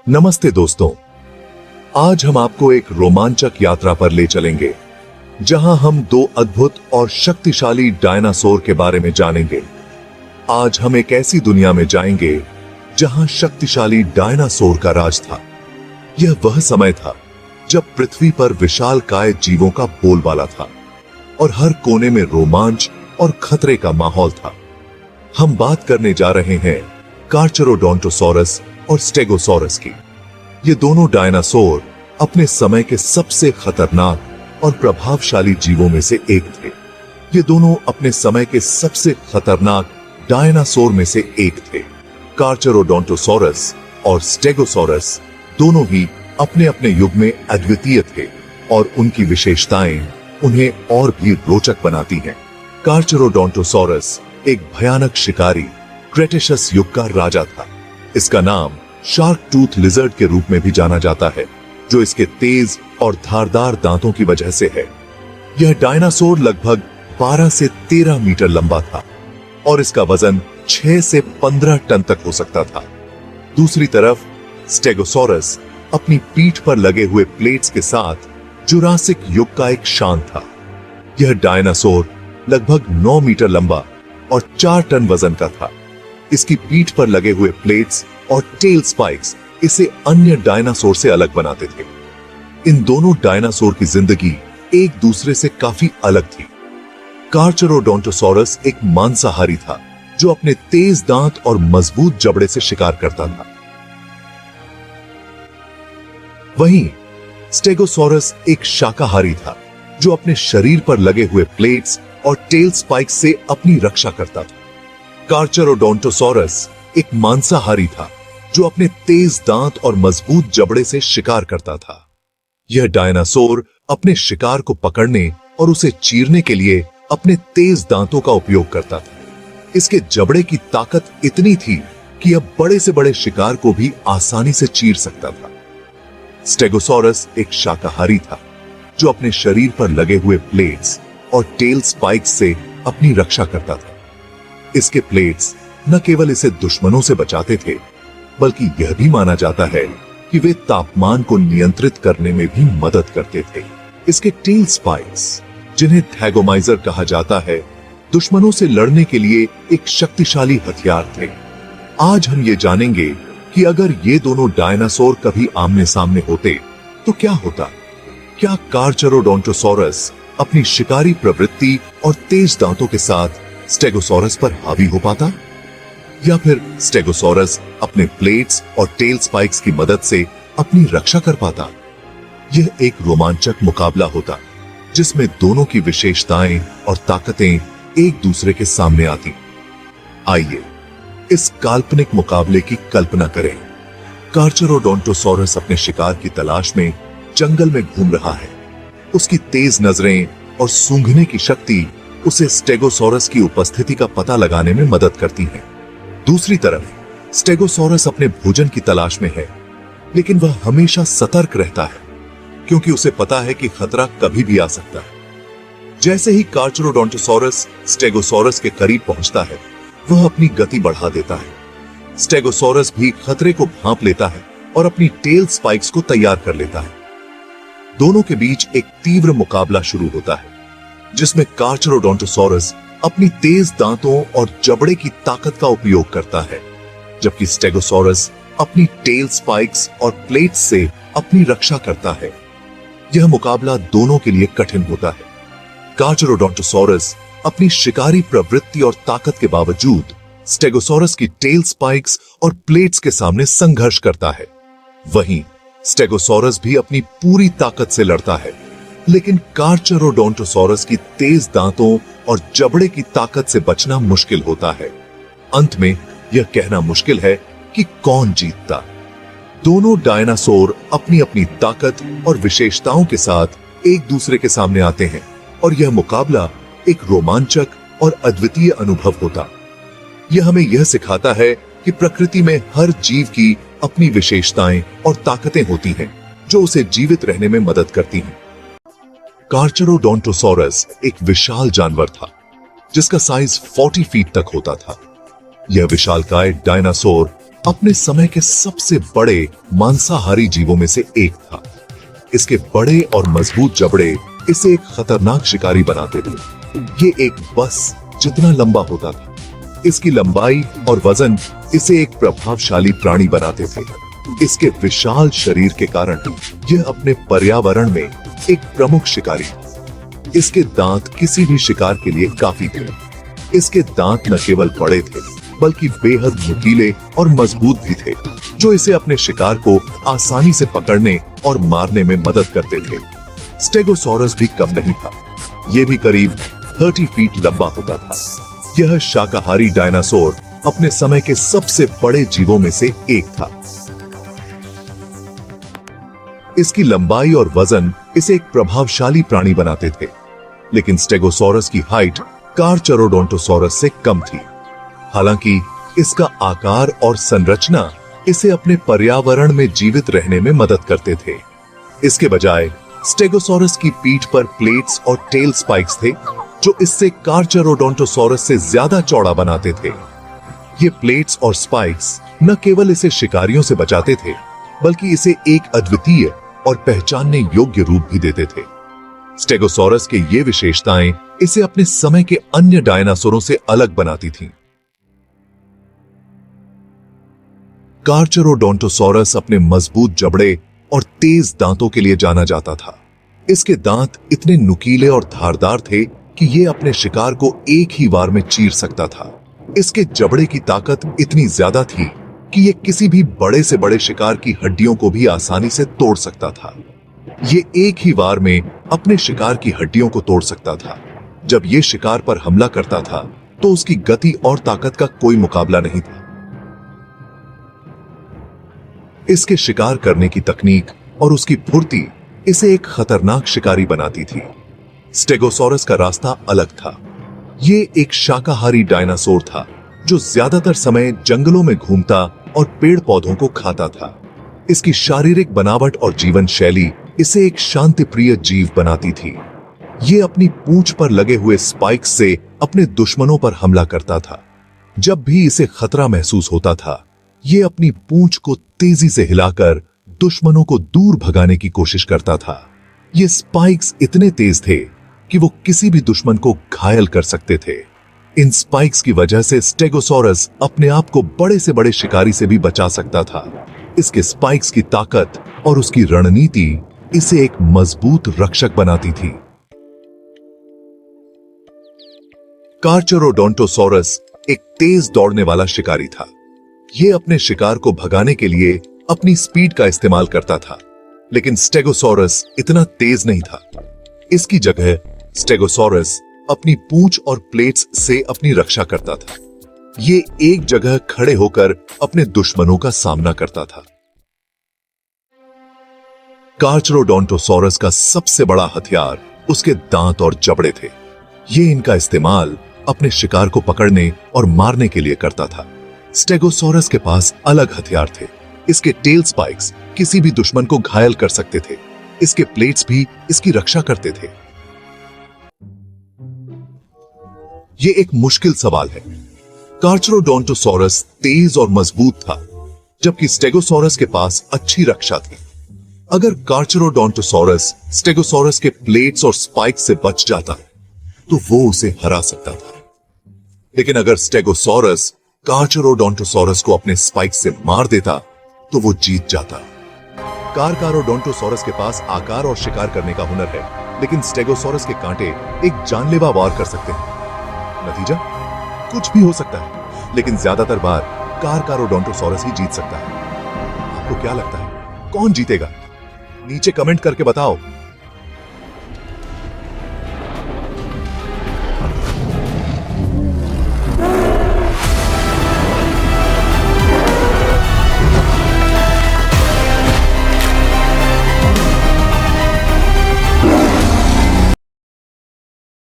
नमस्ते दोस्तों, आज हम आपको एक रोमांचक यात्रा पर ले चलेंगे जहां हम दो अद्भुत और शक्तिशाली डायनासोर के बारे में जानेंगे। आज हम एक ऐसी दुनिया में जाएंगे जहां शक्तिशाली डायनासोर का राज था। यह वह समय था जब पृथ्वी पर विशालकाय जीवों का बोलबाला था और हर कोने में रोमांच और खतरे का माहौल था। हम बात करने जा रहे हैं कार्चारोडोंटोसॉरस और स्टेगोसॉरस की। ये दोनों डायनासोर अपने समय के सबसे खतरनाक और प्रभावशाली जीवों में से एक थे। ये दोनों अपने समय के सबसे खतरनाक डायनासोर में से एक थे। कार्चारोडोंटोसॉरस और स्टेगोसॉरस दोनों ही अपने अपने युग में अद्वितीय थे और उनकी विशेषताएं उन्हें और भी रोचक बनाती हैं। कार्चारोडोंटोसॉरस एक भयानक शिकारी क्रेटेशस युग का राजा था। इसका नाम शार्क टूथ लिजर्ड के रूप में भी जाना जाता है, जो इसके तेज और धारदार दांतों की वजह से है। यह डायनासोर लगभग 12 से 13 मीटर लंबा था और इसका वजन 6 से 15 टन तक हो सकता था। दूसरी तरफ स्टेगोसॉरस अपनी पीठ पर लगे हुए प्लेट्स के साथ जुरासिक युग का एक शान था। यह डायनासोर लगभग 9 मीटर लंबा और 4 टन वजन का था। इसकी पीठ पर लगे हुए प्लेट्स और टेल स्पाइक्स इसे अन्य डायनासोर से अलग बनाते थे। इन दोनों डायनासोर की जिंदगी एक दूसरे से काफी अलग थी। कार्चारोडोंटोसॉरस एक मांसाहारी था जो अपने तेज दांत और मजबूत जबड़े से शिकार करता था। वहीं स्टेगोसॉरस एक शाकाहारी था जो अपने शरीर पर लगे हुए प्लेट्स और टेल स्पाइक्स से अपनी रक्षा करता था। कार्चारोडोंटोसॉरस एक मांसाहारी था जो अपने तेज दांत और मजबूत जबड़े से शिकार करता था। यह डायनासोर अपने शिकार को पकड़ने और उसे चीरने के लिए अपने तेज दांतों का उपयोग करता था। इसके जबड़े की ताकत इतनी थी कि यह बड़े से बड़े शिकार को भी आसानी से चीर सकता था। स्टेगोसॉरस एक शाकाहारी था जो अपने शरीर पर लगे हुए प्लेट्स और टेल स्पाइक्स से अपनी रक्षा करता था। इसके प्लेट्स न केवल इसे दुश्मनों से बचाते थे, बल्कि यह भी माना जाता है कि वे तापमान को नियंत्रित करने में भी मदद करते थे। इसके टेल स्पाइक्स, जिन्हें थैगोमाइजर कहा जाता है, दुश्मनों से लड़ने के लिए एक शक्तिशाली हथियार थे। आज हम ये जानेंगे कि अगर ये दोनों डायनासोर कभी आमने सामने होते तो क्या होता। क्या कार्चारोडोंटोसॉरस अपनी शिकारी प्रवृत्ति और तेज दांतों के साथ स्टेगोसॉरस पर हावी हो पाता, या फिर स्टेगोसॉरस अपने प्लेट्स और टेल स्पाइक्स की मदद से अपनी रक्षा कर पाता। यह एक रोमांचक मुकाबला होता जिसमें दोनों की विशेषताएं और ताकतें एक दूसरे के सामने आती। आइए इस काल्पनिक मुकाबले की कल्पना करें। कार्चारोडोंटोसॉरस अपने शिकार की तलाश में जंगल में घूम रहा है। उसकी तेज नजरें और सूंघने की शक्ति उसे स्टेगोसॉरस की उपस्थिति का पता लगाने में मदद करती हैं। दूसरी तरफ स्टेगोसॉरस अपने भोजन की तलाश में है, लेकिन वह हमेशा सतर्क रहता है क्योंकि उसे पता है कि खतरा कभी भी आ सकता है। जैसे ही कार्चारोडोंटोसॉरस स्टेगोसॉरस के करीब पहुंचता है, वह अपनी गति बढ़ा देता है। स्टेगोसॉरस भी खतरे को भांप लेता है और अपनी टेल स्पाइक्स को तैयार कर लेता है। दोनों के बीच एक तीव्र मुकाबला शुरू होता है जिसमें कार्चारोडोंटोसॉरस अपनी तेज दांतों और जबड़े की ताकत का उपयोग करता है, जबकि स्टेगोसॉरस अपनी टेल स्पाइक्स और प्लेट्स से अपनी रक्षा करता है। यह मुकाबला दोनों के लिए कठिन होता है। कार्चारोडोंटोसॉरस अपनी शिकारी प्रवृत्ति और ताकत के बावजूद स्टेगोसॉरस की टेल स्पाइक्स और प्लेट्स के सामने संघर्ष करता है। वहीं स्टेगोसॉरस भी अपनी पूरी ताकत से लड़ता है, लेकिन कार्चारोडोंटोसॉरस की तेज दांतों और जबड़े की ताकत से बचना मुश्किल होता है। अंत में यह कहना मुश्किल है कि कौन जीतता। दोनों डायनासोर अपनी अपनी ताकत और विशेषताओं के साथ एक दूसरे के सामने आते हैं और यह मुकाबला एक रोमांचक और अद्वितीय अनुभव होता। यह हमें यह सिखाता है कि प्रकृति में हर जीव की अपनी विशेषताएं और ताकतें होती हैं जो उसे जीवित रहने में मदद करती हैं। कार्चारोडोंटोसॉरस एक विशाल जानवर था जिसका साइज 40 फीट तक होता था। यह विशालकाय डायनासोर अपने समय के सबसे बड़े मांसाहारी जीवों में से एक था। इसके बड़े और मजबूत जबड़े इसे एक खतरनाक शिकारी बनाते थे। ये एक बस जितना लंबा होता था। इसकी लंबाई और वजन इसे एक प्रभावशाली प्राणी बनाते थे। इसके विशाल शरीर के कारण यह अपने पर्यावरण में एक प्रमुख शिकारी था। इसके दांत किसी भी शिकार के लिए काफी थे। इसके दांत न केवल बड़े थे बल्कि बेहद नुकीले और मजबूत भी थे, जो इसे अपने शिकार को आसानी से पकड़ने और मारने में मदद करते थे। स्टेगोसॉरस भी कम नहीं था। यह भी करीब 30 फीट लंबा होता था। यह शाकाहारी डायनासोर अपने समय के सबसे बड़े जीवों में से एक था। इसकी लंबाई और वजन इसे एक प्रभावशाली प्राणी बनाते थे, लेकिन स्टेगोसॉरस की हाइट कारचारोडोंटोसॉरस से कम थी। हालांकि इसका आकार और संरचना इसे अपने पर्यावरण में जीवित रहने में मदद करते थे। इसके बजाय स्टेगोसॉरस की पीठ पर प्लेट्स और टेल स्पाइक्स थे, जो इससे कारचारोडोंटोसॉरस से ज्यादा चौड़ा बनाते थे। ये प्लेट्स और स्पाइक्स न केवल इसे शिकारियों से बचाते थे, बल्कि इसे एक अद्वितीय और पहचानने योग्य रूप भी देते थे। स्टेगोसॉरस के ये विशेषताएं इसे अपने समय के अन्य डायनासोरों से अलग बनाती थीं। कारचारोडोंटोसॉरस अपने मजबूत जबड़े और तेज दांतों के लिए जाना जाता था। इसके दांत इतने नुकीले और धारदार थे कि यह अपने शिकार को एक ही बार में चीर सकता था। इसके जबड़े की ताकत इतनी ज्यादा थी कि यह किसी भी बड़े से बड़े शिकार की हड्डियों को भी आसानी से तोड़ सकता था। ये एक ही बार में अपने शिकार की हड्डियों को तोड़ सकता था। जब यह शिकार पर हमला करता था तो उसकी गति और ताकत का कोई मुकाबला नहीं था। इसके शिकार करने की तकनीक और उसकी फुर्ती इसे एक खतरनाक शिकारी बनाती थी। स्टेगोसॉरस का रास्ता अलग था। ये एक शाकाहारी डायनासोर था जो ज्यादातर समय जंगलों में घूमता और पेड़ पौधों को खाता था। इसकी शारीरिक बनावट और जीवन शैली इसे एक शांतिप्रिय जीव बनाती थी। ये अपनी पूंछ पर लगे हुए स्पाइक्स से अपने दुश्मनों पर हमला करता था। जब भी इसे खतरा महसूस होता था, ये अपनी पूंछ को तेजी से हिलाकर दुश्मनों को दूर भगाने की कोशिश करता था। ये स्पाइक्स इतने तेज थे कि वो किसी भी दुश्मन को घायल कर सकते थे। इन स्पाइक्स की वजह से स्टेगोसॉरस अपने आप को बड़े से बड़े शिकारी से भी बचा सकता था। इसके स्पाइक्स की ताकत और उसकी रणनीति इसे एक मजबूत रक्षक बनाती थी। कारचारोडोंटोसॉरस एक तेज दौड़ने वाला शिकारी था। यह अपने शिकार को भगाने के लिए अपनी स्पीड का इस्तेमाल करता था, लेकिन स्टेगोसॉरस इतना तेज नहीं था। इसकी जगह स्टेगोसॉरस अपनी पूंछ और प्लेट्स से अपनी रक्षा करता था। ये एक जगह खड़े होकर अपने दुश्मनों का सामना करता था। कारचारोडोंटोसॉरस का सबसे बड़ा हथियार उसके दांत और जबड़े थे। ये इनका इस्तेमाल अपने शिकार को पकड़ने और मारने के लिए करता था। स्टेगोसॉरस के पास अलग हथियार थे। इसके टेल स्पाइक्स किसी भी दुश्मन को घायल कर सकते थे। इसके प्लेट्स भी इसकी रक्षा करते थे। ये एक मुश्किल सवाल है। कारचारोडोंटोसॉरस तेज और मजबूत था, जबकि स्टेगोसॉरस के पास अच्छी रक्षा थी। अगर कारचारोडोंटोसॉरस स्टेगोसॉरस के प्लेट्स और स्पाइक्स से बच जाता तो वो उसे हरा सकता था, लेकिन अगर स्टेगोसॉरस कारचारोडोंटोसॉरस को अपने स्पाइक्स से मार देता तो वो जीत जाता। कारचारोडोंटोसॉरस के पास आकार और शिकार करने का हुनर है, लेकिन स्टेगोसॉरस के कांटे एक जानलेवा वार कर सकते हैं। नतीजा कुछ भी हो सकता है, लेकिन ज्यादातर बार कारचारोडोंटोसॉरस ही जीत सकता है। आपको क्या लगता है, कौन जीतेगा? नीचे कमेंट करके बताओ।